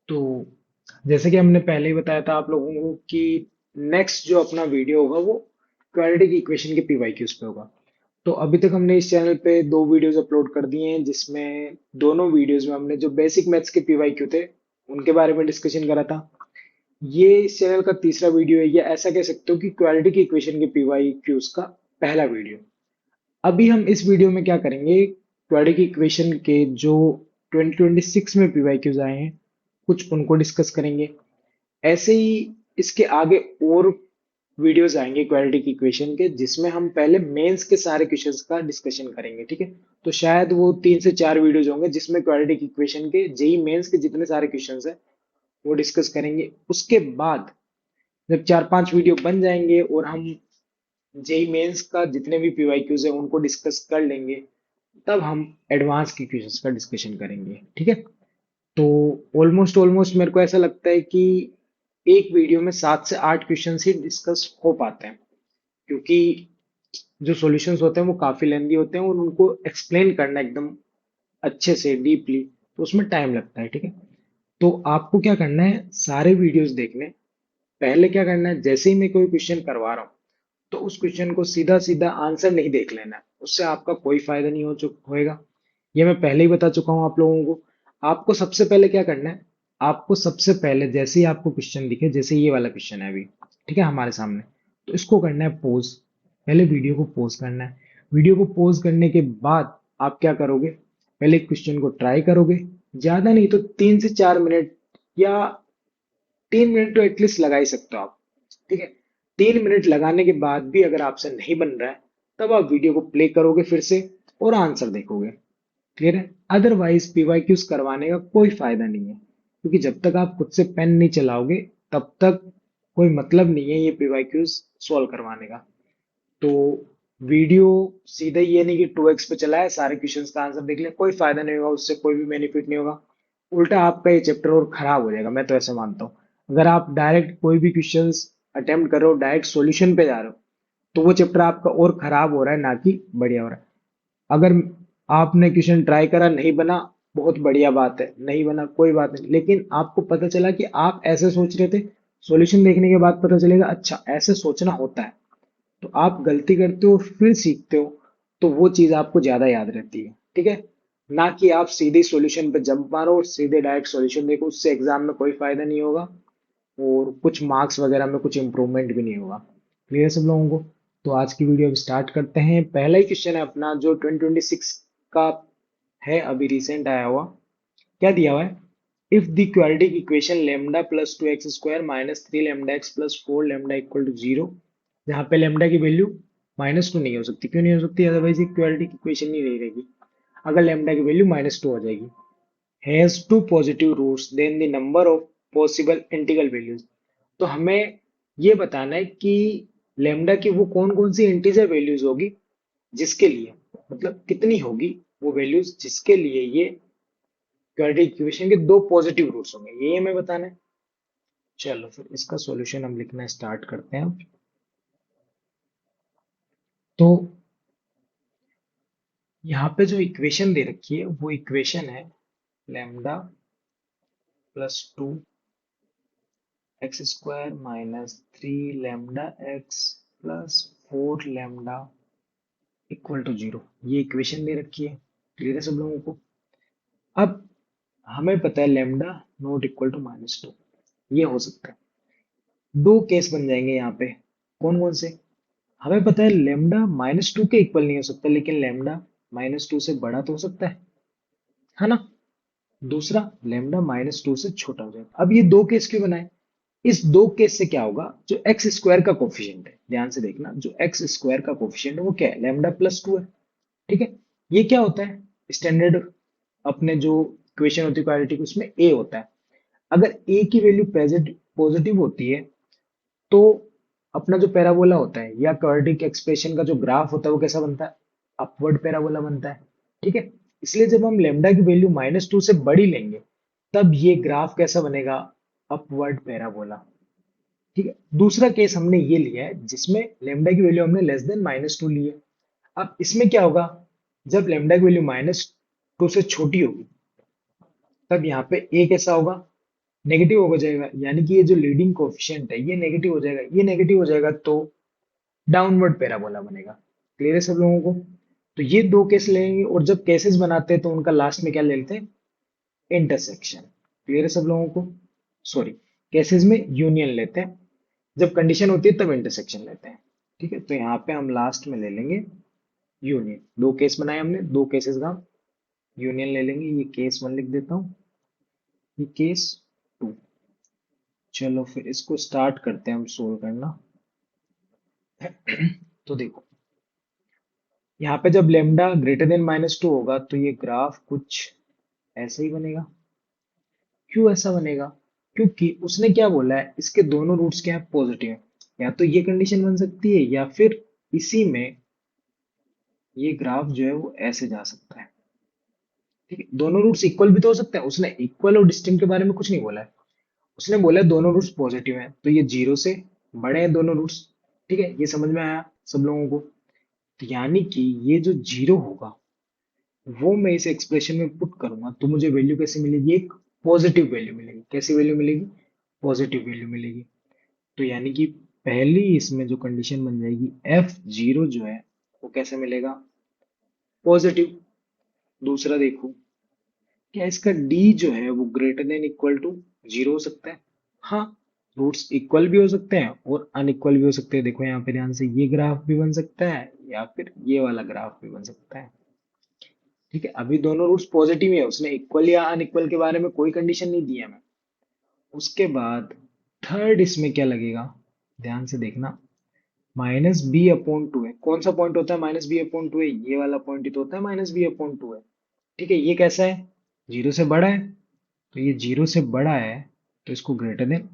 तो जैसे कि हमने पहले ही बताया था आप लोगों को कि नेक्स्ट जो अपना वीडियो होगा वो क्वाड्रेटिक इक्वेशन के पीवाईक्यूज पे होगा। तो अभी तक हमने इस चैनल पे दो वीडियोस अपलोड कर दिए हैं, जिसमें दोनों वीडियोस में हमने जो बेसिक मैथ्स के पीवाईक्यू थे उनके बारे में डिस्कशन करा था। ये इस चैनल का तीसरा वीडियो है, या ऐसा कह सकते हो कि क्वाड्रेटिक इक्वेशन के पीवाईक्यूज का पहला वीडियो। अभी हम इस वीडियो में क्या करेंगे, क्वाड्रेटिक इक्वेशन के जो 2026 में पीवाईक्यूज आए हैं कुछ उनको डिस्कस करेंगे। ऐसे ही इसके आगे और वीडियोस आएंगे क्वाड्रेटिक इक्वेशन के, जिसमें हम पहले मेंस के सारे क्वेश्चंस का डिस्कशन करेंगे, ठीक है। तो शायद वो 3 से 4 वीडियोस होंगे जिसमें क्वाड्रेटिक इक्वेशन के जेई मेंस के जितने सारे क्वेश्चंस हैं वो डिस्कस करेंगे। उसके बाद जब 4 5 वीडियो बन जाएंगे और हम जेई मेंस का जितने भी पीवाईक्यूज है उनको डिस्कस कर लेंगे, तब हम एडवांस के क्वेश्चंस का डिस्कशन करेंगे, ठीक है। तो ऑलमोस्ट ऑलमोस्ट मेरे को ऐसा लगता है कि एक वीडियो में 7 से 8 क्वेश्चन ही डिस्कस हो पाते हैं, क्योंकि जो सॉल्यूशंस होते हैं वो काफी लेंदी होते हैं और उनको एक्सप्लेन करना एकदम अच्छे से डीपली, तो उसमें टाइम लगता है, ठीक है। तो आपको क्या करना है, सारे वीडियोस देखने, पहले क्या करना है, जैसे ही मैं कोई क्वेश्चन करवा रहा हूँ तो उस क्वेश्चन को सीधा सीधा आंसर नहीं देख लेना है, उससे आपका कोई फायदा नहीं होएगा। ये मैं पहले ही बता चुका हूं आप लोगों को। आपको सबसे पहले क्या करना है, आपको सबसे पहले जैसे ही आपको क्वेश्चन दिखे, जैसे ये वाला क्वेश्चन है अभी, ठीक है, हमारे सामने, तो इसको करना है पॉज। पहले वीडियो को पॉज करना है। वीडियो को पॉज करने के बाद आप क्या करोगे, पहले क्वेश्चन को ट्राई करोगे, ज्यादा नहीं तो 3 से 4 मिनट, या 3 मिनट तो एटलीस्ट लगा ही सकते हो आप, ठीक है। 3 मिनट लगाने के बाद भी अगर आपसे नहीं बन रहा है, तब आप वीडियो को प्ले करोगे फिर से और आंसर देखोगे। क्लियर है। अदरवाइज पीवाईक्यूज करवाने का कोई फायदा नहीं है, क्योंकि जब तक आप खुद से पेन नहीं चलाओगे तब तक कोई मतलब नहीं है ये पीवाईक्यूज सॉल्व करवाने का। तो वीडियो सीधा ये नहीं कि 2x पे चला है सारे क्वेश्चंस का आंसर देख ले, कोई फायदा नहीं होगा, उससे कोई भी बेनिफिट नहीं होगा। उल्टा आपका ये चैप्टर और खराब हो जाएगा, मैं तो ऐसे मानता हूँ। अगर आप डायरेक्ट कोई भी क्वेश्चंस अटेम्प्ट कर रहे हो, डायरेक्ट सॉल्यूशन पे जा रहे हो, तो वो चैप्टर आपका और खराब हो रहा है, ना कि बढ़िया हो रहा है। अगर आपने क्वेश्चन ट्राई करा, नहीं बना, बहुत बढ़िया बात है, नहीं बना कोई बात नहीं, लेकिन आपको पता चला कि आप ऐसे सोच रहे थे, सॉल्यूशन देखने के बाद पता चलेगा अच्छा ऐसे सोचना होता है, तो आप गलती करते हो फिर सीखते हो, तो वो चीज आपको ज्यादा याद रहती है, ठीक है। ना कि आप सीधे सॉल्यूशन पे जंप मारो और सीधे डायरेक्ट सॉल्यूशन देखो, उससे एग्जाम में कोई फायदा नहीं होगा और कुछ मार्क्स वगैरह में कुछ इंप्रूवमेंट भी नहीं होगा। क्लियर है सब लोगों को। तो आज की वीडियो अब स्टार्ट करते हैं। पहला ही क्वेश्चन है अपना जो 2026 का है, अभी रिसेंट आया हुआ। क्या दिया हुआ है, if the quadratic equation lambda plus 2x² minus 3 lambda x plus 4 lambda equal to 0, जहाँ पे लेमडा की वैल्यू -2 नहीं हो सकती, क्यों नहीं हो सकती, अदरवाइज ये क्वाड्रेटिक इक्वेशन नहीं रही रहेगी। अगर लेमडा की वैल्यू -2 हो जाएगी, has two positive roots then the number of possible integral values. तो हमें ये बताना है कि लेमडा की वो कौन कौन सी इंटीजर वैल्यूज होगी, जिसके लिए, मतलब कितनी होगी वो वैल्यूज जिसके लिए ये क्वाड्रेटिक इक्वेशन के दो पॉजिटिव रूट्स होंगे, ये हमें बताना है। चलो फिर इसका सॉल्यूशन हम लिखना स्टार्ट करते हैं। तो यहाँ पे जो इक्वेशन दे रखी है वो इक्वेशन है lambda +2 x² minus 3 lambda x plus 4 lambda equal to 0। ये इक्वेशन दे रखी है। क्लियर है सब लोगों को। अब हमें पता है लैम्डा नॉट इक्वल टू -2, ये हो सकता है। दो केस बन जाएंगे यहाँ पे, कौन कौन से, हमें पता है लेमडा -2 के इक्वल नहीं हो सकता, लेकिन लेमडा -2 से बड़ा तो हो सकता है ना। दूसरा, लेमडा -2 से छोटा हो जाएगा। अब ये दो केस क्यों बनाए, इस दो केस से क्या होगा, जो एक्स स्क्वायर का कोफिशिएंट है, ध्यान से देखना, जो एक्स स्क्वायर का कोफिशिएंट है वो क्या है, लेमडा +2 है, ठीक है। ये क्या होता है, स्टैंडर्ड अपने जो इक्वेशन होती है क्वाड्रेटिक, उसमें ए होता है। अगर ए की वैल्यू पॉजिटिव होती है, तो अपना जो पैराबोला होता है या क्वाड्रेटिक एक्सप्रेशन का जो ग्राफ होता है वो कैसा बनता है, अपवर्ड पैराबोला बनता है, ठीक है। इसलिए जब हम लेमडा की वैल्यू -2 से बड़ी लेंगे, तब ये ग्राफ कैसा बनेगा, अपवर्ड पैराबोला, ठीक है। दूसरा केस हमने ये लिया है जिसमें लेमडा की वैल्यू हमने लेस देन -2 ली है। अब इसमें क्या होगा, जब लेमडा की वैल्यू -2 से छोटी होगी, तब यहाँ पे ए कैसा होगा, नेगेटिव हो जाएगा, यानी कि ये जो लीडिंग कोफिशिएंट है ये नेगेटिव हो जाएगा, ये नेगेटिव हो जाएगा तो डाउनवर्ड पैराबोला बनेगा। क्लियर है सब लोगों को? तो ये दो केस लेंगे, और जब केसेस बनाते हैं तो उनका लास्ट में क्या ले लेते हैं? इंटरसेक्शन। क्लियर है सब लोगों को? सॉरी, केसेस में यूनियन लेते हैं, जब कंडीशन होती है तब इंटरसेक्शन लेते हैं। ठीक है, तो यहाँ पे हम लास्ट में ले लेंगे यूनियन। दो केस बनाए हमने, दो केसेस का यूनियन ले लेंगे। ये केस वन लिख देता हूँ, ये केस टू। चलो फिर इसको स्टार्ट करते हैं हम सोल्व करना। तो देखो, यहाँ पे जब लेमडा ग्रेटर देन -2 होगा तो ये ग्राफ कुछ ऐसे ही बनेगा। क्यों ऐसा बनेगा? क्योंकि उसने क्या बोला है, इसके दोनों रूट्स क्या है? पॉजिटिव है। या तो ये कंडीशन बन सकती है, या फिर इसी में ये ग्राफ जो है वो ऐसे जा सकता है। ठीक है, दोनों रूट्स इक्वल भी तो हो सकते हैं। उसने इक्वल और डिस्टिंक्ट के बारे में कुछ नहीं बोला है। उसने बोला है दोनों रूट्स पॉजिटिव हैं, तो ये जीरो से बड़े हैं दोनों रूट्स। ठीक है, ये समझ में आया सब लोगों को? तो यानी कि ये जो जीरो होगा वो मैं इस एक्सप्रेशन में पुट करूंगा तो मुझे वैल्यू कैसे मिलेगी? एक पॉजिटिव वैल्यू मिलेगी। कैसी वैल्यू मिलेगी? पॉजिटिव वैल्यू मिलेगी। तो यानी कि पहली इसमें जो कंडीशन बन जाएगी, एफ जीरो जो है वो कैसे मिलेगा? पॉजिटिव। दूसरा देखो, क्या इसका डी जो है वो greater than equal to zero हो सकता है? हाँ, रूट्स इक्वल भी हो सकते हैं और अनइक्वल भी हो सकते हैं। देखो यहाँ पे ध्यान से, ये ग्राफ भी बन सकता है या फिर ये वाला ग्राफ भी बन सकता है। ठीक है, अभी दोनों रूट्स पॉजिटिव ही है, उसने इक्वल या अनइक्वल के बारे में कोई कंडीशन नहीं दी है हमें। उसके बाद थर्ड इसमें क्या लगेगा, ध्यान से देखना। -b/2 है। कौन सा पॉइंट होता है -b/2 है? ये वाला पॉइंट ही तो होता है -b/2 है। ठीक है, ये कैसा है? जीरो से बड़ा है। तो ये जीरो से बड़ा है, तो इसको ग्रेटर देन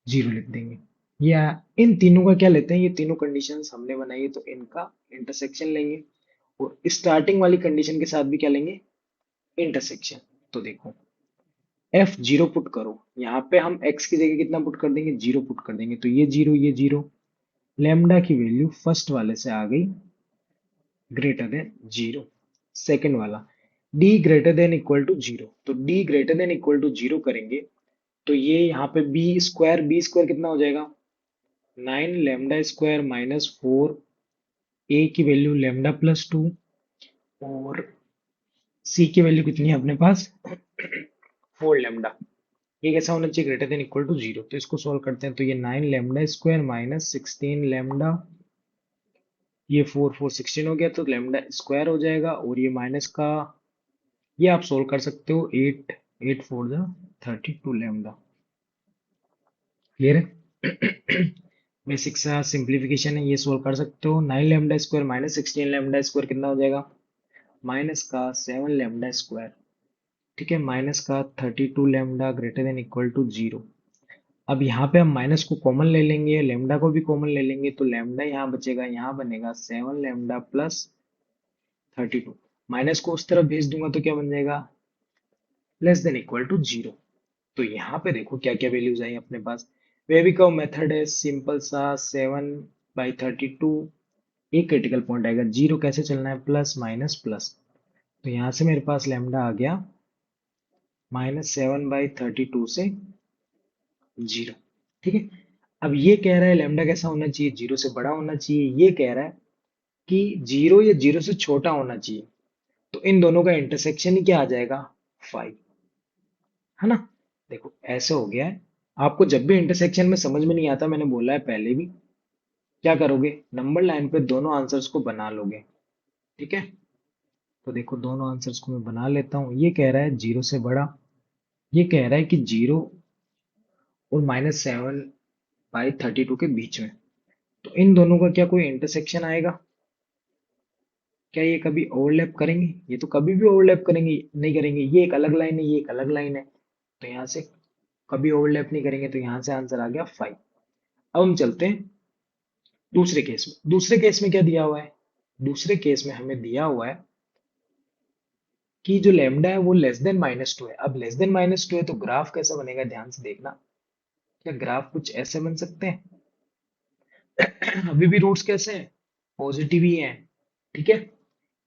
जीरो लिख देंगे। या इन तीनों का क्या लेते हैं, ये तीनों कंडीशंस हमने बनाई है तो इनका इंटरसेक्शन लेंगे, और स्टार्टिंग वाली कंडीशन के साथ भी क्या लेंगे? इंटरसेक्शन। तो देखो, एफ जीरो पुट करो, यहाँ पे हम एक्स की जगह कितना पुट कर देंगे? जीरो पुट कर देंगे, तो ये जीरो, लेमडा की वैल्यू फर्स्ट वाले से आ गई ग्रेटर देन जीरो। सेकेंड वाला, d greater than equal to zero, तो d greater than equal to zero करेंगे तो ये यहाँ पे बी स्क्वायर कितना हो जाएगा? 9 लैम्डा स्क्वायर -4, ए की वैल्यू लैम्डा+2, और सी की वैल्यू कितनी है अपने पास? 4 लैम्डा। ये कैसा होना चाहिए? Greater than equal to zero. तो इसको सोल्व करते हैं, तो ये 9 लैम्डा स्क्वायर -16 लैम्डा, ये 4 4 16 हो गया, तो लैम्डा स्क्वायर हो जाएगा, और ये माइनस का, ये आप सोल्व कर सकते हो। 8 8 4 32 लैम्डा। क्लियर है? बेसिक सा सिंप्लीफिकेशन है, ये सोल्व कर सकते हो। 9 लैम्डा स्क्वायर -16 लैम्डा स्क्वायर कितना हो जाएगा? माइनस का 7 लैम्डा स्क्वायर। ठीक है, माइनस का 32 lambda greater than equal to zero. अब यहाँ पे हम माइनस को कॉमन ले लेंगे, लेमडा को भी कॉमन ले लेंगे, तो लेमडा यहाँ बचेगा, यहाँ बनेगा 7 लैम्डा + 32। माइनस को उस तरफ भेज दूंगा तो क्या बन जाएगा? Less than equal to zero. तो यहाँ पे देखो क्या क्या वैल्यूज आई अपने पास। वेबिकव मेथड है सिंपल सा, 7/32। एक क्रिटिकल पॉइंट आएगा, जीरो कैसे चलना है? Plus minus plus. तो यहाँ से मेरे पास लेमडा आ गया -7/32 से जीरो। ठीक है, अब ये कह रहा है लेमडा कैसा होना चाहिए? जीरो से बड़ा होना चाहिए। ये कह रहा है कि जीरो या जीरो से छोटा होना चाहिए। तो इन दोनों का इंटरसेक्शन ही क्या आ जाएगा? 5। है ना? देखो ऐसे हो गया है। आपको जब भी इंटरसेक्शन में समझ में नहीं आता, मैंने बोला है पहले भी, क्या करोगे? नंबर लाइन पे दोनों आंसर्स को बना लोगे। ठीक है, तो देखो दोनों आंसर्स को मैं बना लेता हूँ। ये कह रहा है जीरो से बड़ा, ये कह रहा है कि जीरो और -7/32 के बीच में। तो इन दोनों का क्या कोई इंटरसेक्शन आएगा? क्या ये कभी ओवरलैप करेंगे? ये तो कभी भी ओवरलैप करेंगे नहीं करेंगे। ये एक अलग लाइन है, ये एक अलग लाइन है, तो यहाँ से कभी ओवरलैप नहीं करेंगे, तो यहाँ से आंसर आ गया 5। अब हम चलते हैं दूसरे केस में। दूसरे केस में क्या दिया हुआ है? दूसरे केस में हमें दिया हुआ है कि जो लेमडा है वो लेस देन -2 है। अब लेस देन -2 है तो ग्राफ कैसा बनेगा? ध्यान से देखना। क्या ग्राफ कुछ ऐसे बन सकते हैं? अभी भी रूट्स कैसे हैं? पॉजिटिव ही हैं। ठीक है,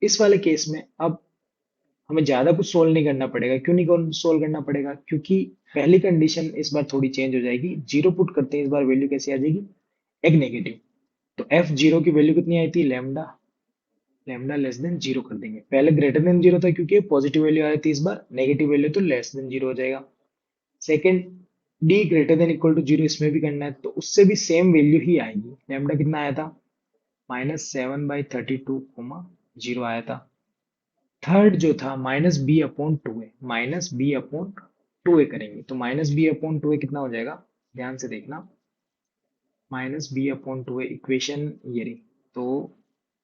इस वाले केस में अब हमें ज्यादा कुछ सोल्व नहीं करना पड़ेगा। क्यों नहीं सोल्व करना पड़ेगा? क्योंकि पहली कंडीशन इस बार थोड़ी चेंज हो जाएगी। जीरो पुट करते हैं, इस बार वैल्यू कैसी आ जाएगी? एक नेगेटिव। तो एफ जीरो की वैल्यू कितनी आई थी? Lambda. Lambda less than zero कर देंगे। पहले ग्रेटर देन जीरो था क्योंकि पॉजिटिव वैल्यू आ रही थी, इस बार नेगेटिव वैल्यू, तो लेस देन जीरो हो जाएगा। Second, D greater than equal to zero, इसमें भी करना है तो उससे भी सेम वैल्यू ही आएगी। लैम्डा कितना आया था? -7/32, जीरो आया था। थर्ड जो था -b/2a, -b/2a करेंगे तो -b/2a कितना हो जाएगा? ध्यान से देखना। -b/2a इक्वेशन ये रही। तो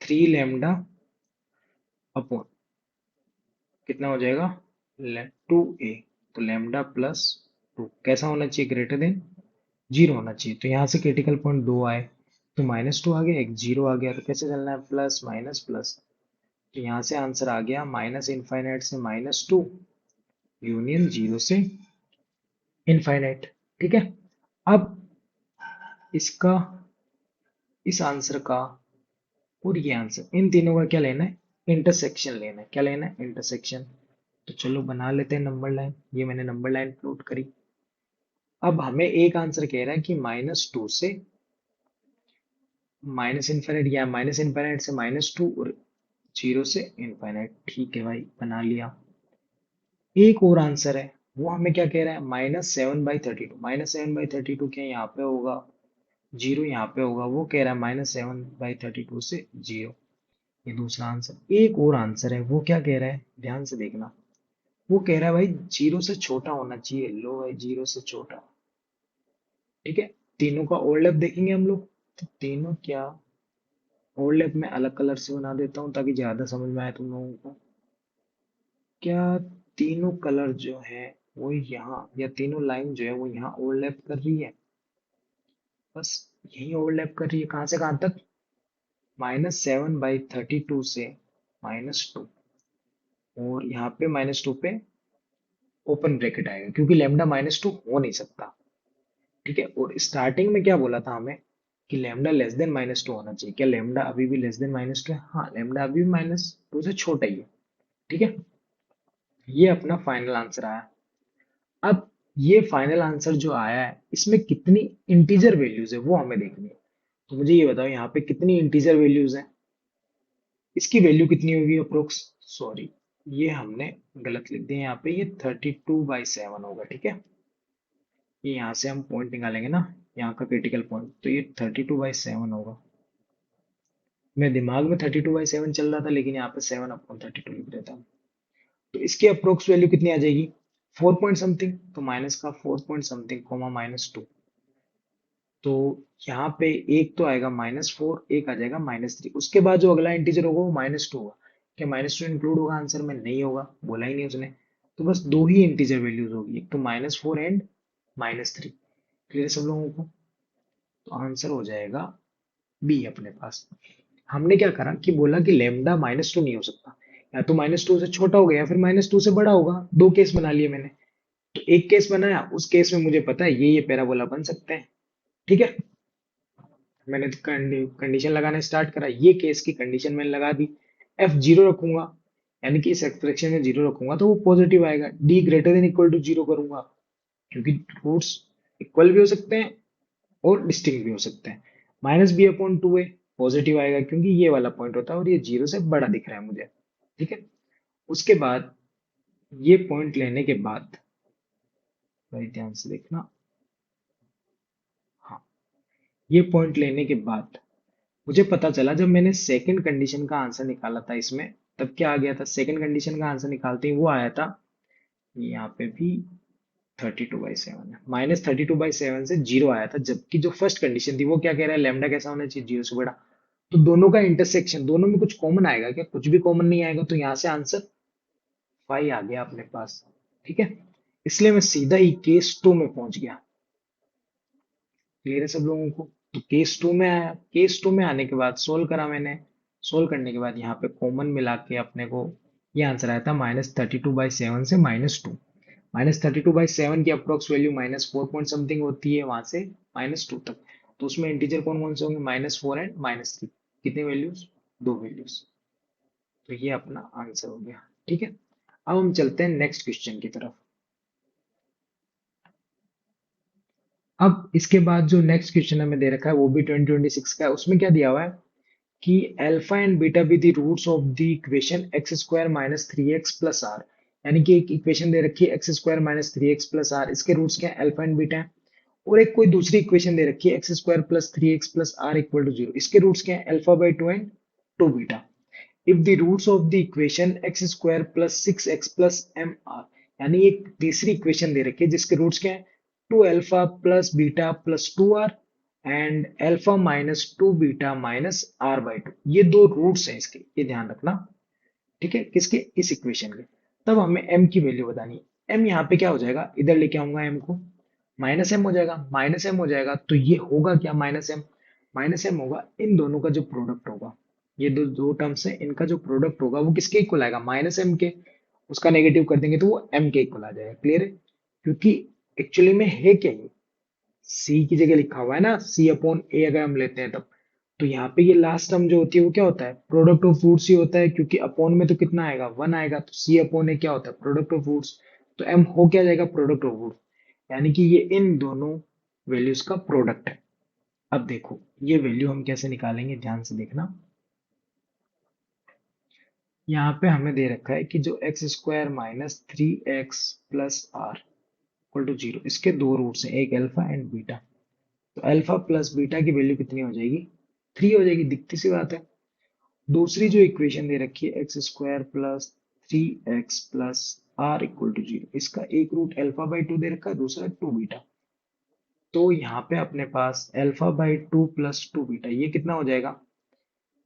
3 लैम्डा अपॉन कितना हो जाएगा? 2a। तो लैम्डा प्लस 2 कैसा होना चाहिए? ग्रेटर देन जीरो होना चाहिए। तो यहाँ से क्रिटिकल पॉइंट 2 आए, तो -2 आ गया, एक जीरो आ गया, तो कैसे चलना है? Plus minus plus. तो यहाँ से आंसर आ गया माइनस इनफाइनाइट से -2 यूनियन जीरो से इनफाइनाइट। ठीक है। अब इसका, इस आंसर का और ये आंसर, इन तीनों का क्या लेना है? इंटरसेक्शन लेना है। क्या लेना है? इंटरसेक्शन। तो चलो बना लेते हैं नंबर लाइन। ये मैंने नंबर लाइन प्लॉट करी। अब हमें एक आंसर कह रहा है कि -2 से माइनस इनफाइनाइट, या माइनस इनफाइनाइट से -2 और जीरो से इनफाइनाइट। ठीक है भाई, बना लिया। एक और आंसर है, वो हमें क्या कह रहा है? -7/32। -7/32 क्या यहाँ पे होगा? जीरो यहाँ पे होगा। वो कह रहा है -7/32 से जीरो। ये दूसरा आंसर। एक और आंसर है, वो क्या कह रहा है? ध्यान से देखना। वो कह रहा है भाई जीरो से छोटा होना चाहिए। लो भाई, जीरो से छोटा। ठीक है। तीनों का ओवरलैप देखेंगे हम लोग। तो तीनों क्या, ओवरलैप में अलग कलर से बना देता हूँ ताकि ज्यादा समझ में आए तुम लोगों को। क्या तीनों कलर जो है वो यहाँ, या तीनों लाइन जो है वो यहाँ ओवरलैप कर रही है? बस यही ओवरलैप कर रही है। कहाँ से कहाँ तक? -7/32 से -2। और यहाँ पे -2 पे ओपन ब्रैकेट आएगा क्योंकि लैम्डा -2 हो नहीं सकता। ठीक है। और स्टार्टिंग में क्या बोला था हमें? कि लैम्डा लेस देन -2 होना चाहिए। क्या लैम्डा अभी भी लेस देन -2 है? हाँ, लैम्डा अभी भी -2 से छोटा ही है। ठीक है। ये अपना फाइनल आंसर आया। अब ये फाइनल आंसर जो आया है, इसमें कितनी इंटीजर वैल्यूज है वो हमें देखनी है। तो मुझे ये बताओ, यहाँ पे कितनी इंटीजर वैल्यूज है? इसकी वैल्यू कितनी होगी अप्रोक्स? सॉरी, ये हमने गलत लिख दिया यहाँ पे। ये 32/7 होगा। ठीक है। ये यहाँ से हम पॉइंट निकालेंगे ना, यहाँ का क्रिटिकल पॉइंट, तो ये 32/7 होगा। मेरे दिमाग में 32/7 चल रहा था, लेकिन यहाँ पे 7/32 लिख देता हूँ। तो इसकी अप्रोक्स वैल्यू कितनी आ जाएगी? 4 पॉइंट समथिंग। तो माइनस का 4 पॉइंट समथिंग कोमा -2। तो यहाँ पे एक तो आएगा -4, एक आ जाएगा -3। उसके बाद जो अगला इंटीजर होगा वो -2 होगा। क्या -2 इंक्लूड होगा आंसर में? नहीं होगा, बोला ही नहीं उसने। तो बस दो ही इंटीजर वैल्यूज होगी, एक तो -4 एंड -3। क्लियर सब लोगों को? तो आंसर हो जाएगा बी अपने पास। हमने क्या करा कि बोला कि लेमडा -2 नहीं हो सकता, या तो -2 से छोटा होगा या फिर -2 से बड़ा होगा। दो केस बना लिए मैंने। तो एक केस बनाया, उस केस में मुझे पता है ये पैराबोला बन सकते हैं। ठीक है। मैंने तो कंडीशन लगाना स्टार्ट करा, ये केस की कंडीशन मैंने लगा दी। एफ जीरो रखूंगा, यानी कि इस एक्सप्रेशन में जीरो रखूंगा तो वो पॉजिटिव आएगा। D greater than equal to zero करूंगा, क्योंकि रूट्स इक्वल भी हो सकते हैं और डिस्टिंक्ट भी हो सकते हैं। -b/2a पॉजिटिव आएगा क्योंकि ये वाला पॉइंट होता है और ये जीरो से बड़ा दिख रहा है मुझे। ठीक है। उसके बाद ये पॉइंट लेने के बाद, भाई ध्यान से देखना। हाँ, ये पॉइंट लेने के बाद मुझे पता चला, जब मैंने सेकंड कंडीशन का आंसर निकाला था इसमें, तब क्या आ गया था? सेकंड कंडीशन का आंसर निकालते ही वो आया था, यहाँ पे भी 32/7 है। -32/7 से जीरो आया था, जबकि जो फर्स्ट कंडीशन थी वो क्या कह रहा है? लैम्डा कैसा होना चाहिए? जीरो से बड़ा। तो दोनों का इंटरसेक्शन, दोनों में कुछ कॉमन आएगा क्या? कुछ भी कॉमन नहीं आएगा, तो यहाँ से आंसर 5 आ गया अपने पास। ठीक है। इसलिए मैं सीधा ही केस 2 में पहुंच गया। क्लियर है सब लोगों को? तो केस 2 में आया। केस 2 में आने के बाद सोल्व करा मैंने। सोल्व करने के बाद यहाँ पे कॉमन मिला के अपने को ये आंसर आया था -32/7 से -2। -32/7 की अप्रोक्स वैल्यू -4 पॉइंट समथिंग होती है, वहां से -2 तक। तो उसमें इंटीजर कौन कौन से होंगे? -4 एंड -3। कितने वैल्यूज? दो वैल्यूज। तो ये अपना आंसर हो गया। ठीक है। अब हम चलते हैं नेक्स्ट क्वेश्चन की तरफ। अब इसके बाद जो नेक्स्ट क्वेश्चन हमें दे रखा है वो भी 2026 का है। उसमें क्या दिया हुआ है कि alpha and beta be the roots of the equation x square minus three x plus r. यानी कि एक इक्वेशन दे रखी है x square minus three x plus r, इसके रूट्स क्या है, अल्फा एंड बीटा है। और एक कोई दूसरी इक्वेशन दे रखी है x square plus three x plus r equal to zero, इसके रूट्स क्या है, alpha by two and two beta. If the roots of the equation x square plus six x plus m r, यानी एक तीसरी equation दे रखी है जिसके रूट्स क्या है, two alpha plus beta plus two r and alpha minus two beta minus r by two. ये दो रूट्स हैं इसके, ये ध्यान रखना। ठीक है, किसके, इस इक्वेशन के। तब हमें m की वैल्यू बतानी है। m यहाँ पे क्या हो जाएगा, इधर लेके आऊंगा m को, माइनस एम हो जाएगा, माइनस एम हो जाएगा तो ये होगा क्या, माइनस एम। माइनस एम होगा इन दोनों का जो प्रोडक्ट होगा, ये दो दो टर्म्स है, इनका जो प्रोडक्ट होगा वो किसके इक्वल आएगा, माइनस एम के। उसका नेगेटिव कर देंगे तो वो m के इक्वल आ जाएगा। क्लियर है, क्योंकि एक्चुअली में है क्या ये, सी की जगह लिखा हुआ है ना, सी अपॉन ए अगर हम लेते हैं तब, तो यहाँ पे ये लास्ट टर्म जो होती है वो क्या होता है, प्रोडक्ट ऑफ रूट्स ही होता है, क्योंकि अपॉन में तो कितना आएगा, वन आएगा, तो सी अपॉन ए क्या होता है, प्रोडक्ट ऑफ रूट्स। तो एम हो क्या जाएगा, प्रोडक्ट ऑफ रूट्स, यानी कि ये इन दोनों वैल्यूज का प्रोडक्ट है। अब देखो ये वैल्यू हम कैसे निकालेंगे, ध्यान से देखना। यहाँ पे हमें दे रखा है कि जो x square minus three x plus r equal to zero, इसके दो रूट्स हैं, एक अल्फा एंड बीटा। तो अल्फा प्लस बीटा की वैल्यू कितनी हो जाएगी, थ्री हो जाएगी, दिखती सी बात है। दूसरी जो इक्वेशन दे रखी है x square plus three x plus r equal to zero, इसका एक रूट अल्फा बाई टू दे रखा है, दूसरा टू बीटा। तो यहाँ पे अपने पास alpha by two plus two beta, ये कितना हो जाएगा,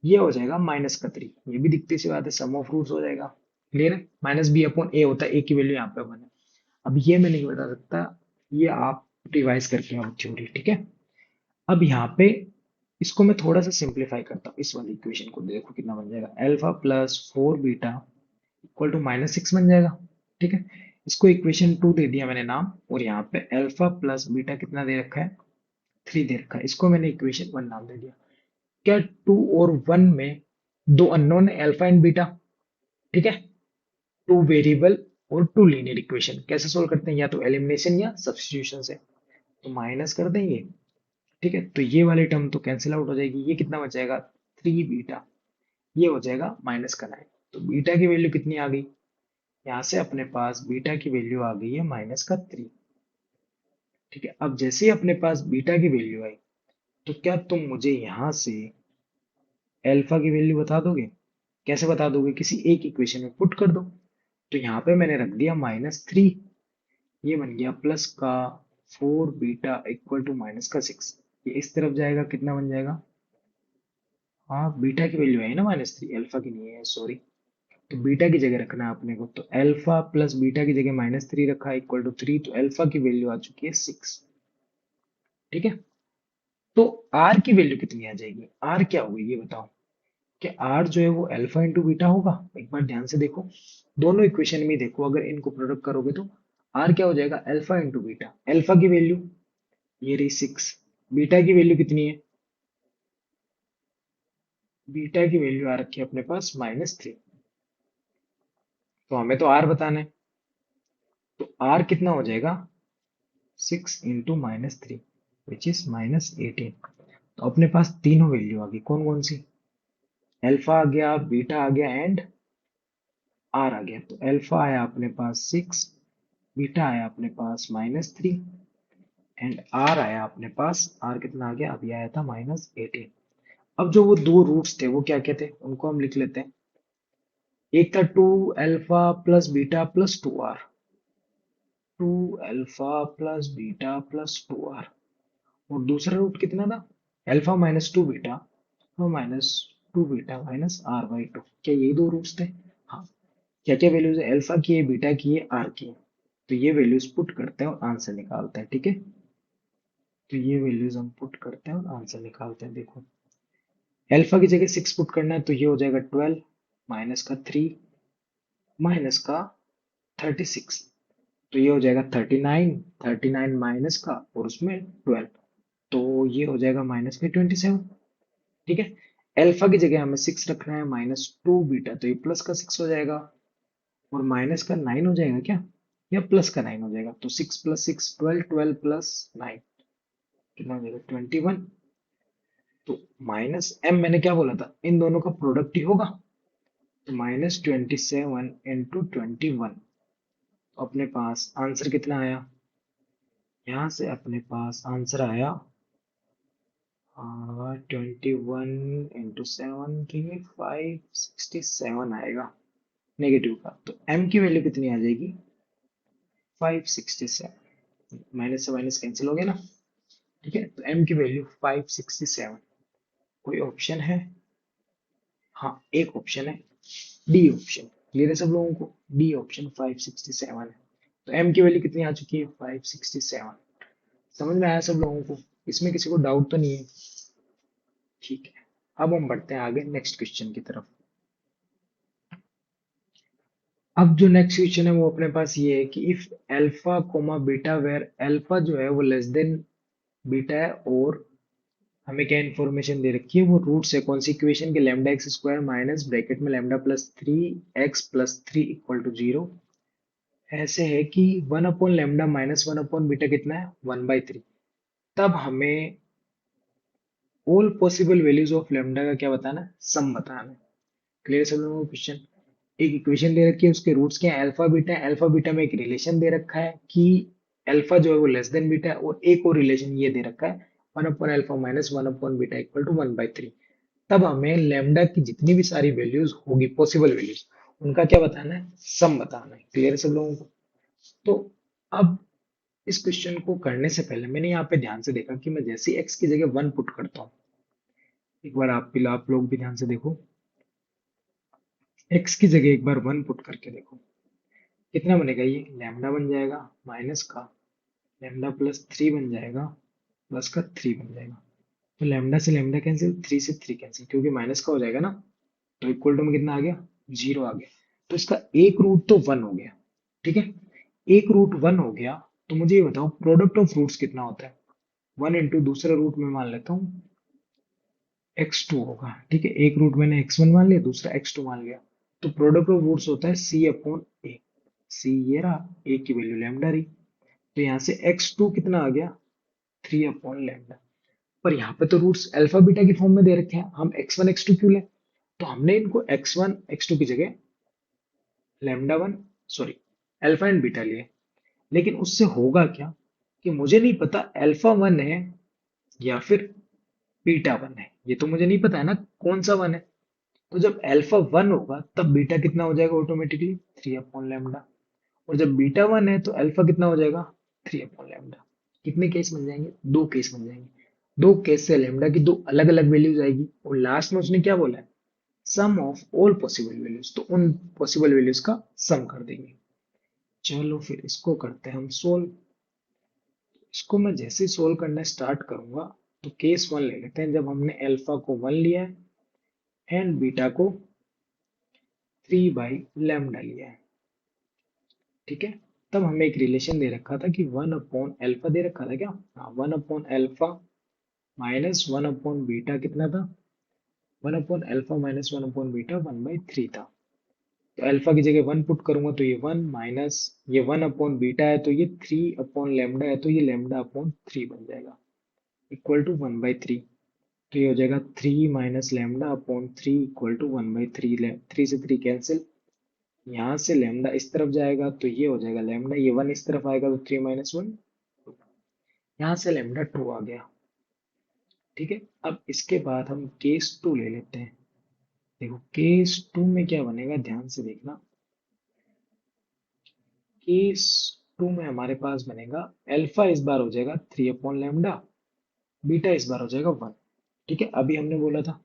ये हो जाएगा माइनस का थ्री, ये भी दिखती सी बात है, सम ऑफ रूट्स हो जाएगा। क्लियर है, माइनस बी अपॉन ए होता है, ए की वैल्यू यहाँ पे वन है। अब ये मैं नहीं बता सकता, ये आप रिवाइज करके आओ थ्योरी। ठीक है, अब यहाँ पे इसको मैं थोड़ा सा सिंप्लीफाई करता हूँ, इस वाली इक्वेशन को देखो कितना बन जाएगा, alpha plus four beta equal to minus six बन जाएगा। ठीक है, इसको इक्वेशन टू दे दिया मैंने नाम, और यहाँ पे अल्फा प्लस बीटा कितना दे रखा है, थ्री दे रखा है, इसको मैंने इक्वेशन वन नाम दे दिया। क्या टू और वन में दो अननोन है, अल्फा एंड बीटा। ठीक है, टू वेरिएबल और टू लीनियर इक्वेशन कैसे सोल्व करते हैं, या तो एलिमिनेशन या सब्स्टिट्यूशन से। तो माइनस कर देंगे, ठीक है, तो ये वाली टर्म तो कैंसिल आउट हो जाएगी, ये कितना बचेगा, थ्री बीटा, ये हो जाएगा माइनस का नाइन। तो बीटा की वैल्यू कितनी आ गई, यहाँ से अपने पास बीटा की वैल्यू आ गई है माइनस का थ्री। ठीक है, अब जैसे ही अपने पास बीटा की वैल्यू आई, तो क्या तुम मुझे यहाँ से अल्फा की वैल्यू बता दोगे, कैसे बता दोगे, किसी एक इक्वेशन में पुट कर दो। तो यहाँ पे मैंने रख दिया माइनस थ्री, ये बन गया प्लस का four beta equal to minus का सिक्स, ये इस तरफ जाएगा, कितना बन जाएगा, हाँ बीटा की वैल्यू है ना माइनस थ्री, अल्फा की नहीं है, सॉरी। तो बीटा की जगह रखना है अपने को, तो अल्फा प्लस बीटा की जगह माइनस थ्री रखा है इक्वल टू थ्री, तो अल्फा की वैल्यू आ चुकी है सिक्स। ठीक है, तो आर की वैल्यू कितनी आ जाएगी, आर क्या होगी ये बताओ, कि आर जो है वो अल्फा इंटू बीटा होगा। एक बार ध्यान से देखो, दोनों इक्वेशन में देखो, अगर इनको प्रोडक्ट करोगे तो आर क्या हो जाएगा, अल्फा इंटू बीटा। अल्फा की वैल्यू ये रही सिक्स, बीटा की वैल्यू कितनी है, बीटा की वैल्यू आ रखी है अपने पास माइनस थ्री। तो हमें तो आर बताना है, तो आर कितना हो जाएगा, six into minus three which is minus eighteen. तो अपने पास तीनों वैल्यू आ गई, कौन कौन सी, अल्फा आ गया, बीटा आ गया एंड आर आ गया। तो अल्फा आया अपने पास सिक्स, बीटा आया अपने पास माइनस थ्री एंड आर आया अपने पास, आर कितना आ गया, अभी आया था माइनस एटीन। अब जो वो दो रूट्स थे वो क्या क्या थे, उनको हम लिख लेते हैं। एक था two alpha plus beta plus two r, two alpha plus beta plus two r, और दूसरा रूट कितना था, अल्फा माइनस टू बीटा और minus two beta minus r by two. क्या यही दो रूट्स थे, हाँ। क्या क्या वैल्यूज है, अल्फा की है, बीटा की है, आर की है। तो ये वैल्यूज पुट करते हैं और आंसर निकालते हैं। ठीक है, तो ये वैल्यूज हम पुट करते हैं और आंसर निकालते हैं। देखो अल्फा की जगह सिक्स पुट करना है, तो ये हो जाएगा ट्वेल्व माइनस का थ्री माइनस का थर्टी सिक्स, तो ये हो जाएगा thirty nine, thirty nine minus का और उसमें ट्वेल्व, तो ये हो जाएगा माइनस में ट्वेंटी सेवन। ठीक है, अल्फा की जगह हमें सिक्स रखना है, माइनस टू बीटा, तो ये प्लस का सिक्स हो जाएगा। और माइनस का 9 हो जाएगा क्या, या प्लस का 9 हो जाएगा? तो 6 + 6 12, 12 + 9 कितना हो जाएगा 21। तो माइनस m मैंने क्या बोला था, इन दोनों का प्रोडक्ट ही होगा। तो -27 × 21, अपने पास आंसर कितना आया, यहाँ से अपने पास आंसर आया 21 × 7, तो ये 567 आएगा नेगेटिव का। तो m की वैल्यू कितनी आ जाएगी, 567। माइनस से माइनस कैंसिल हो गया ना, ठीक है। तो m की वैल्यू 567। कोई ऑप्शन है? हाँ, एक ऑप्शन है, डी ऑप्शन। क्लियर है सब लोगों को, डी ऑप्शन 567 है। तो m की वैल्यू कितनी आ चुकी है, 567। समझ में आया सब लोगों को, इसमें किसी को डाउट तो नहीं है? ठीक है, अब हम बढ़ते हैं आगे नेक्स्ट क्वेश्चन की तरफ। अब जो नेक्स्ट क्वेश्चन है वो अपने पास ये है कि if alpha comma beta where alpha जो है वो लेस देन बीटा है, और हमें क्या इन्फॉर्मेशन दे रखी है, वो रूट्स है कौन सी इक्वेशन के, lambda x square minus bracket में lambda plus 3x + 3 equal to 0। ऐसे है कि 1/λ माइनस 1/बीटा कितना है, 1/3। तब हमें all possible values of lambda का क्या बताना है, सम बताना है। क्लियर सब लोगों को क्वेश्चन? एक इक्वेशन दे रखी है, उसके रूट्स क्या है, अल्फा बीटा है। अल्फा बीटा में एक रिलेशन दे रखा है कि अल्फा जो है वो लेस देन बीटा है, और एक और रिलेशन ये दे रखा है 1/α माइनस 1/बीटा इक्वल टू 1/3। तब हमें लैम्डा की जितनी भी सारी वैल्यूज होगी पॉसिबल वैल्यूज, उनका क्या बताना है, सम बताना है। क्लियर है सब लोगों को? तो अब इस क्वेश्चन को करने से पहले मैंने यहाँ पे ध्यान से देखा कि मैं जैसे एक्स की जगह 1 पुट करता हूँ, एक बार आप लोग भी ध्यान से देखो, एक्स की जगह एक बार 1 पुट करके देखो, कितना बनेगा, ये लैम्डा बन जाएगा माइनस का लैम्डा प्लस 3 बन जाएगा, प्लस का 3 बन जाएगा। तो लैम्डा से लैम्डा कैंसिल, 3 से 3 कैंसिल, क्योंकि माइनस का हो जाएगा ना, तो इक्वल टू में कितना आ गया, 0 आ गया। तो इसका एक रूट तो 1 हो गया, ठीक है। एक रूट 1 हो गया, तो मुझे ये बताओ प्रोडक्ट ऑफ रूट्स कितना होता है, 1 इंटू दूसरा रूट में मान लेता हूँ x2 होगा, ठीक है। एक रूट मैंने x1 मान लिया, दूसरा x2 मान लिया। तो प्रोडक्ट ऑफ रूट्स होता है c/a। c ये रहा, a की वैल्यू लैम्डा रही। तो यहाँ से x2 कितना आ गया, 3/λ। पर यहाँ पे तो रूट्स अल्फा बीटा की फॉर्म में दे रखे हैं, हम x1 x2 क्यों लें? तो हमने इनको x1 x2 की जगह λ1, सॉरी, अल्फा एंड बीटा लिए। लेकिन उससे होगा क्या कि मुझे नहीं पता अल्फा 1 है या फिर बीटा 1 है, ये तो मुझे नहीं पता है ना कौन सा 1 है। तो जब अल्फा 1 होगा तब बीटा कितना हो जाएगा ऑटोमेटिकली, 3/λ। और जब बीटा 1 है तो अल्फा कितना हो जाएगा, 3/λ। कितने केस बन जाएंगे, दो केस बन जाएंगे। दो केस से लैम्डा की दो अलग अलग वैल्यूज आएगी, और लास्ट में उसने क्या बोला है, सम ऑफ ऑल पॉसिबल वैल्यूज। तो उन पॉसिबल वैल्यूज का सम कर देंगे। चलो फिर इसको करते हैं हम सोल्व। इसको मैं जैसे ही सोल्व करना स्टार्ट करूंगा, तो केस 1 ले लेते हैं, जब हमने अल्फा को 1 लिया है एंड बीटा को 3/λ लिया है, ठीक है। तब हमें एक रिलेशन दे रखा था कि 1/α दे रखा था क्या, हाँ, 1/α माइनस 1/बीटा कितना था, 1/α माइनस 1/बीटा 1/3 था। तो अल्फा की जगह 1 पुट करूंगा तो ये 1 माइनस ये 1/बीटा है तो ये 3/λ है, तो ये λ/3 बन जाएगा इक्वल टू 1/3। तो ये हो जाएगा 3 माइनस λ/3 इक्वल टू 1/3। 3 से 3 कैंसिल, यहाँ से लैम्डा इस तरफ जाएगा तो ये हो जाएगा लैम्डा, ये 1 इस तरफ आएगा तो 3 माइनस 1, यहाँ से लैम्डा 2 आ गया, ठीक है। अब इसके बाद हम केस 2 ले लेते हैं। देखो केस 2 में क्या बनेगा, ध्यान से देखना। केस 2 में हमारे पास बनेगा अल्फा इस बार हो जाएगा 3/λ, बीटा इस बार हो जाएगा 1, ठीक है, अभी हमने बोला था।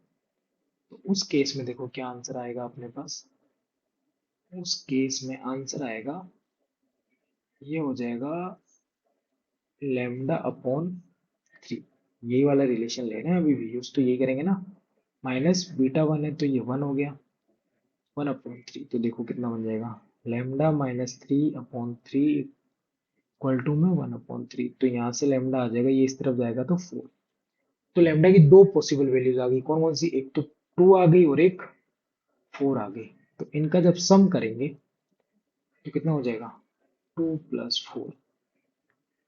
तो उस केस में देखो क्या आंसर आएगा अपने पास, उस केस में आंसर आएगा, ये हो जाएगा λ/3। यही वाला रिलेशन ले रहे हैं अभी भी, यूज तो यही करेंगे ना। माइनस बीटा 1 है तो ये 1 हो गया, 1/3। तो देखो कितना बन जाएगा, λ-3/3 इक्वल टू में 1/3। तो यहाँ से लैम्डा आ जाएगा, ये इस तरफ जाएगा तो 4। तो लैम्डा की दो पॉसिबल वैल्यूज आ गई, कौन कौन सी, एक तो 2 आ गई और एक 4 आ गई। तो इनका जब सम करेंगे तो कितना हो जाएगा, 2 + 4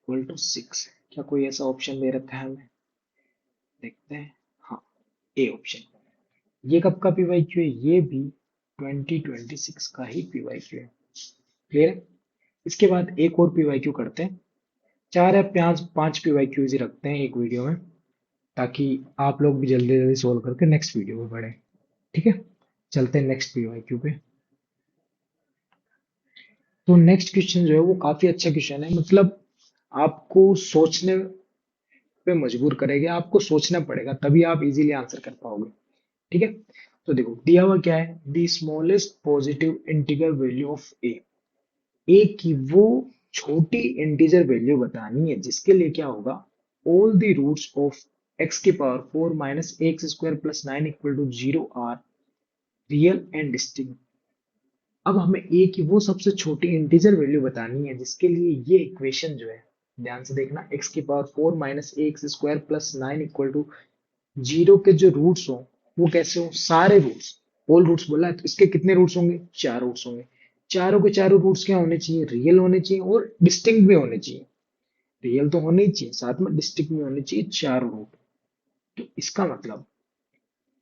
= 6। क्या कोई ऐसा ऑप्शन दे रखा है हमें, देखते हैं। हाँ, ए ऑप्शन। ये कब का पीवाईक्यू है, ये भी 2026 का ही पीवाईक्यू है। क्लियर है। इसके बाद एक और पीवाईक्यू करते हैं, 4 या 5 पीवाईक्यूज ही रखते हैं एक वीडियो में, ताकि आप लोग भी जल्दी जल्दी सोल्व करके नेक्स्ट वीडियो में बढ़े। ठीक है, चलते हैं नेक्स्ट पीवाईक्यू पे। तो नेक्स्ट क्वेश्चन जो है वो काफी अच्छा क्वेश्चन है, मतलब आपको सोचने पे मजबूर करेगा, आपको सोचना पड़ेगा तभी आप इजीली आंसर कर पाओगे। ठीक है, तो देखो दिया हुआ क्या है, the smallest positive integer value of a की वो छोटी इंटीजर वैल्यू बतानी है जिसके लिए क्या होगा, all the roots of x⁴ minus x square plus 9 = 0 are real and distinct. अब हमें ए की वो सबसे छोटी इंटीजर वैल्यू बतानी है जिसके लिए ये इक्वेशन जो है, ध्यान से देखना, x⁴ minus x square plus 9 = 0 के जो रूट्स हो वो कैसे हो, सारे रूट्स, होल रूट्स बोला है तो इसके कितने रूट्स होंगे, 4 रूट्स होंगे। चारों के चारों रूट्स क्या होने चाहिए, रियल होने चाहिए और डिस्टिंक्ट भी होने चाहिए। रियल तो होने ही चाहिए, साथ में डिस्टिंक्ट भी होने चाहिए, चारों रूट। तो इसका मतलब,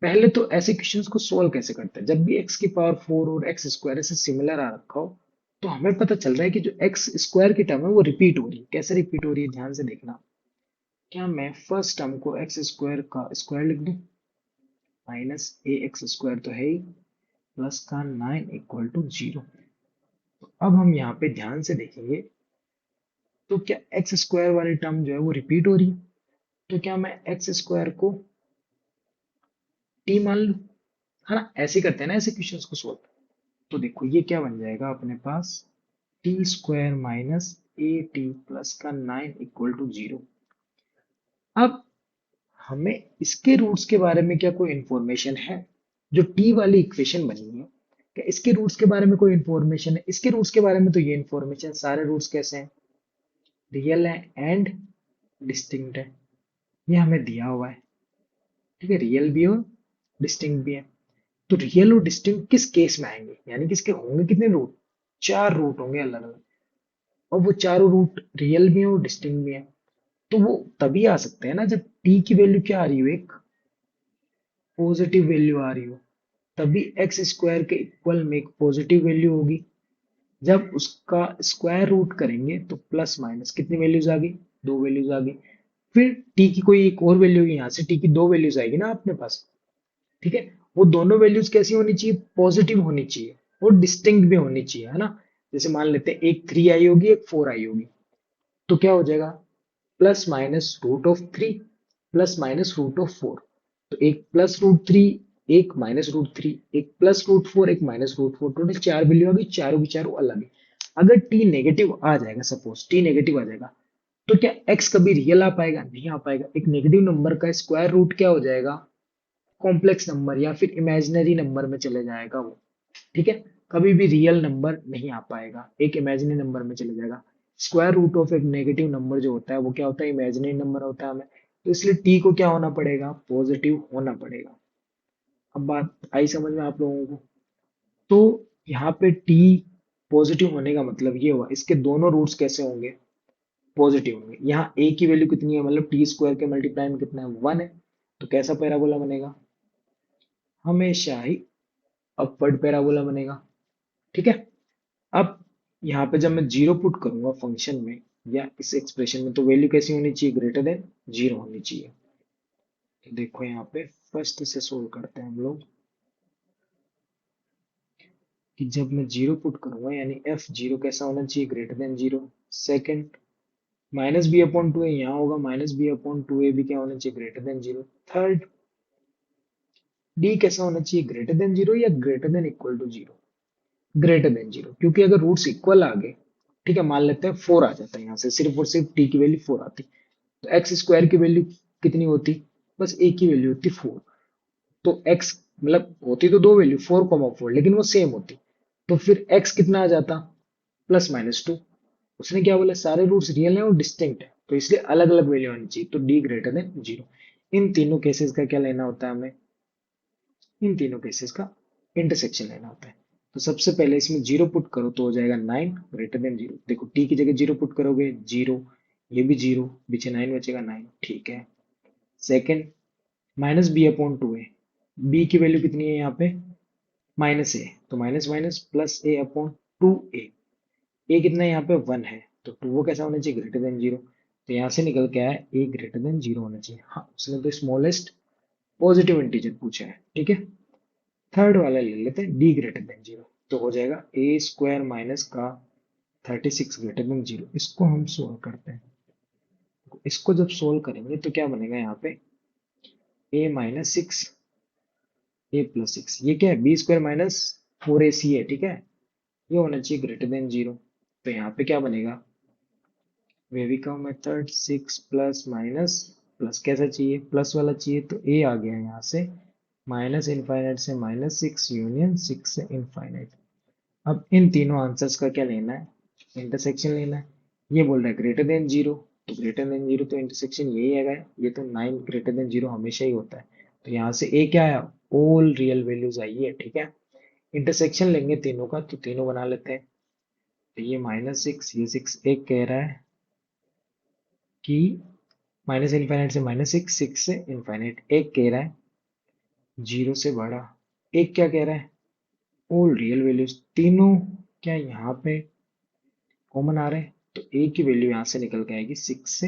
पहले तो ऐसे क्वेश्चंस को सोल्व कैसे करते हैं, जब भी x⁴ और एक्स स्क्वायर ऐसे सिमिलर आ रखा हो तो हमें पता चल रहा है कि जो एक्स स्क्वायर की टर्म है वो रिपीट हो रही है। कैसे रिपीट हो रही है, ध्यान से देखना। क्या मैं फर्स्ट टर्म को एक्स स्क्वायर का स्क्वायर लिख दूं, माइनस ए एक्स स्क्वायर तो है ही, प्लस का 9 = 0। तो अब हम यहाँ पे ध्यान से देखेंगे, तो क्या एक्स स्क्वायर वाली टर्म जो है वो रिपीट हो रही है, तो क्या मैं एक्स स्क्वायर को टी मान लूं, है ना, ऐसे ही करते हैं ना ऐसे क्वेश्चंस को सोल्व। तो देखो ये क्या बन जाएगा अपने पास, t² minus A T plus का 9 = 0। अब हमें इसके रूट्स के बारे में क्या कोई इंफॉर्मेशन है, जो टी वाली इक्वेशन बनी है, क्या इसके रूट्स के बारे में कोई इंफॉर्मेशन है, इसके रूट्स के बारे में तो ये इंफॉर्मेशन, सारे रूट्स कैसे हैं, रियल है एंड डिस्टिंक्ट है, ये हमें दिया हुआ है। ठीक है, रियल भी और डिस्टिंक्ट भी है। तो रियल और डिस्टिंक्ट किस केस में आएंगे, यानी कि इसके होंगे कितने रूट, 4 रूट होंगे अलग अलग, और वो चारों रूट रियल भी हैं और डिस्टिंक्ट भी हैं। तो वो तभी आ सकते हैं ना जब टी की वैल्यू क्या आ रही हो, एक पॉजिटिव वैल्यू आ रही हो, तभी एक्स स्क्वायर के इक्वल में एक पॉजिटिव वैल्यू होगी। जब उसका स्क्वायर रूट करेंगे तो प्लस माइनस कितनी वैल्यूज आ गई, 2 वैल्यूज आ गई। फिर टी की कोई एक और वैल्यू होगी, यहाँ से टी की 2 वैल्यूज आएगी ना अपने पास। ठीक है, वो दोनों वैल्यूज कैसी होनी चाहिए, पॉजिटिव होनी चाहिए और डिस्टिंक्ट भी होनी चाहिए, है ना। जैसे मान लेते हैं एक 3 आई होगी, एक 4 आई होगी, तो क्या हो जाएगा, +√3 +√4। तो एक +√3, एक -√3, एक +√4, एक -√4, टोटल 4 वैल्यू आ गई, चारों की चारों अलग है। अगर टी नेगेटिव आ जाएगा, सपोज टी नेगेटिव आ जाएगा, तो क्या एक्स कभी रियल आ पाएगा, नहीं आ पाएगा। एक नेगेटिव नंबर का स्क्वायर रूट क्या हो जाएगा, कॉम्प्लेक्स नंबर या फिर इमेजिनरी नंबर में चले जाएगा वो। ठीक है, कभी भी रियल नंबर नहीं आ पाएगा, एक इमेजिनरी नंबर में चले जाएगा। स्क्वायर रूट ऑफ एक नेगेटिव नंबर जो होता है वो क्या होता है, इमेजिनरी नंबर होता है हमें, तो इसलिए टी को क्या होना पड़ेगा, पॉजिटिव होना पड़ेगा। अब बात आई समझ में आप लोगों को। तो यहाँ पे टी पॉजिटिव होने का मतलब ये हुआ, इसके दोनों रूट्स कैसे होंगे, पॉजिटिव होंगे। यहाँ ए की वैल्यू कितनी है, मतलब टी स्क्वायर के मल्टीप्लाई में कितना है, 1 है। तो कैसा पैराबोला बनेगा, हमेशा ही अपवर्ड पैराबोला बनेगा। ठीक है, अब यहाँ पे जब मैं 0 पुट करूंगा फंक्शन में या इस एक्सप्रेशन में, तो वैल्यू कैसी होनी चाहिए, >0 होनी चाहिए। तो देखो यहाँ पे फर्स्ट से सोल्व करते हैं हम लोग, कि जब मैं 0 पुट करूंगा यानी f0 कैसा होना चाहिए, >0। सेकंड, -b/2a यहाँ होगा, -b/2a भी क्या होना चाहिए, >0। थर्ड, d कैसा होना चाहिए, >0 या >=0, >0, क्योंकि अगर रूट्स इक्वल आ गए, ठीक है, मान लेते हैं 4 आ जाता है, यहाँ से सिर्फ और सिर्फ t की वैल्यू 4 आती, तो एक्स स्क्वायर की वैल्यू कितनी होती, बस एक ही वैल्यू होती, 4। तो x मतलब होती तो दो वैल्यू 4, 4, लेकिन वो सेम होती, तो फिर x कितना आ जाता, +-2। उसने क्या बोला, सारे रूट्स रियल हैं और डिस्टिंक्ट है, तो इसलिए अलग अलग वैल्यू आनी चाहिए, तो d > 0। इन तीनों केसेस का क्या लेना होता है हमें, इन तीनों केसेस का इंटरसेक्शन लेना होता है। तो सबसे पहले इसमें जीरो पुट करो तो हो जाएगा 9 ग्रेटर देन जीरो। देखो टी की जगह जीरो पुट करोगे जीरो, ये भी जीरो, पीछे 9 बचेगा 9, ठीक है। Second, minus b upon two a, b की वैल्यू कितनी है यहाँ पे, माइनस ए, तो minus minus plus a upon two a कितना है यहाँ पे 1 है, तो टू वो कैसा होना चाहिए, ग्रेटर देन जीरो। तो यहाँ से निकल के आया ए ग्रेटर देन जीरो होना चाहिए। हाँ, उसने तो स्मॉलेस्ट पॉजिटिव इंटीजर पूछा है, ठीक है। थर्ड वाला ले लेते हैं डी ग्रेटर देन जीरो, तो हो जाएगा ए स्क्वायर माइनस का 36 ग्रेटर देन जीरो। इसको हम सोल्व करते हैं। इसको जब सोल्व करेंगे तो क्या बनेगा यहाँ पे, ए माइनस सिक्स ए प्लस सिक्स, ये क्या है, बी स्क्वायर माइनस फोर ए सी है, ठीक है। ये होना चाहिए ग्रेटर देन जीरो। तो यहाँ पे क्या बनेगा, वेविका method six plus minus, plus कैसा चाहिए, प्लस वाला चाहिए, तो ए आ गया यहाँ से, माइनस इनफाइनाइट से माइनस सिक्स यूनियन सिक्स से इनफाइनाइट। अब इन तीनों आंसर्स का क्या लेना है, इंटरसेक्शन लेना है। ये बोल रहा है ग्रेटर देन जीरो, तो ग्रेटर देन जीरो तो इंटरसेक्शन यही है, ये तो 9 ग्रेटर देन जीरो हमेशा ही होता है। तो यहाँ से ए क्या आया, ऑल रियल वैल्यूज आई है, ठीक है। इंटरसेक्शन लेंगे तीनों का, तो तीनों बना लेते हैं। तो ये माइनस सिक्स, ये सिक्स, एक कह रहा है कि माइनस इनफाइनाइट से माइनस सिक्स, सिक्स से इनफाइनाइट, एक कह रहा है जीरो से बड़ा, एक क्या कह रहा है ऑल रियल वैल्यूज। तीनों क्या यहाँ पे कॉमन आ रहे हैं, तो ए की वैल्यू यहाँ से निकल के आएगी सिक्स से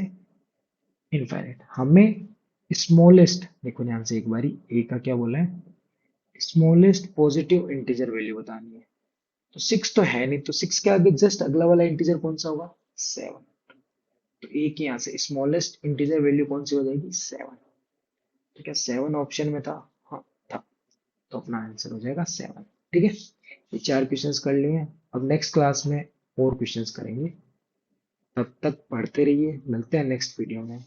इनफाइनाइट। हमें स्मॉलेस्ट, देखो ध्यान से एक बारी, ए का क्या बोला है, स्मॉलेस्ट पॉजिटिव इंटीजर वैल्यू बतानी है। तो सिक्स तो है नहीं, तो सिक्स के आगे जस्ट अगला वाला इंटीजर कौन सा होगा, सेवन। तो ए की यहाँ से स्मॉलेस्ट इंटीजर वैल्यू कौन सी हो जाएगी, सेवन। तो क्या सेवन ऑप्शन में था, हाँ था, तो अपना आंसर हो जाएगा सेवन, ठीक है। ये चार क्वेश्चंस कर लिए हैं। अब नेक्स्ट क्लास में और क्वेश्चंस करेंगे। तब तक पढ़ते रहिए, मिलते हैं नेक्स्ट वीडियो में।